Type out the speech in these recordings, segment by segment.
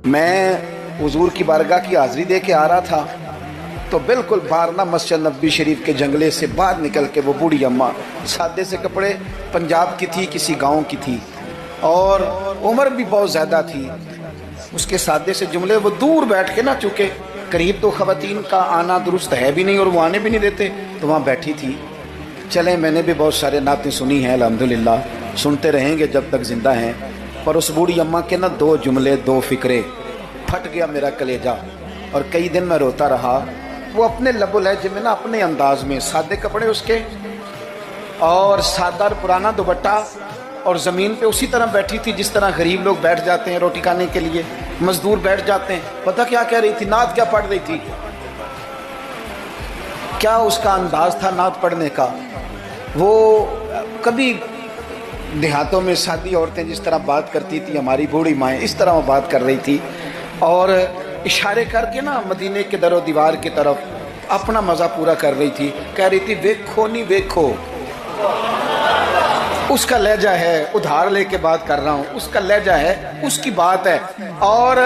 मैं हुजूर की बारगाह की हाज़िरी दे के आ रहा था तो बिल्कुल बाहर ना मस्जिद नबी शरीफ के जंगले से बाहर निकल के वो बूढ़ी अम्मा, सादे से कपड़े, पंजाब की थी, किसी गांव की थी और उम्र भी बहुत ज़्यादा थी। उसके सादे से जुमले वो दूर बैठ के ना, चूँकि करीब तो ख़वातीन का आना दुरुस्त है भी नहीं और वो आने भी नहीं देते, तो वहाँ बैठी थी। चलें, मैंने भी बहुत सारे नातें सुनी हैं अल्हम्दुलिल्लाह, सुनते रहेंगे जब तक ज़िंदा हैं। पर उस बूढ़ी अम्मा के ना दो जुमले, दो फ़िक्रे, फट गया मेरा कलेजा और कई दिन मैं रोता रहा। वो अपने लबो लहजे में ना, अपने अंदाज में, सादे कपड़े उसके और सादा पुराना दुपट्टा, और ज़मीन पे उसी तरह बैठी थी जिस तरह गरीब लोग बैठ जाते हैं रोटी खाने के लिए, मजदूर बैठ जाते हैं। पता क्या कह रही थी, नात क्या पढ़ रही थी, क्या उसका अंदाज था नात पढ़ने का। वो कभी देहातों में सादी औरतें जिस तरह बात करती थी, हमारी बूढ़ी माएँ इस तरह वो बात कर रही थी और इशारे करके ना मदीने के दरो दीवार की तरफ अपना मज़ा पूरा कर रही थी। कह रही थी, वेखो नहीं वेखो, उसका लहजा है, उधार लेके बात कर रहा हूँ, उसका लहजा है, उसकी बात है, और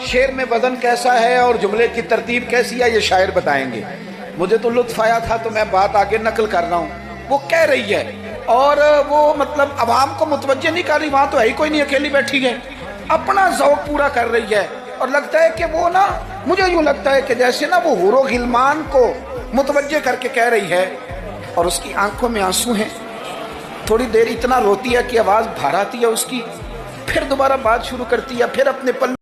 शेर में वज़न कैसा है और जुमले की तरतीब कैसी है ये शायर बताएंगे। मुझे तो लुत्फ़ आया था तो मैं बात आगे नकल कर रहा हूँ। वो कह रही है और वो मतलब अवाम को मुतवज्जे नहीं कर रही, वहाँ तो है ही कोई नहीं, अकेली बैठी है, अपना ज़ौक़ पूरा कर रही है। और लगता है कि वो ना, मुझे यूँ लगता है कि जैसे ना वो हुरो गिलमान को मुतवज्जे करके कह रही है और उसकी आंखों में आंसू हैं। थोड़ी देर इतना रोती है कि आवाज़ बाहर आती है उसकी, फिर दोबारा बात शुरू करती है, फिर अपने पल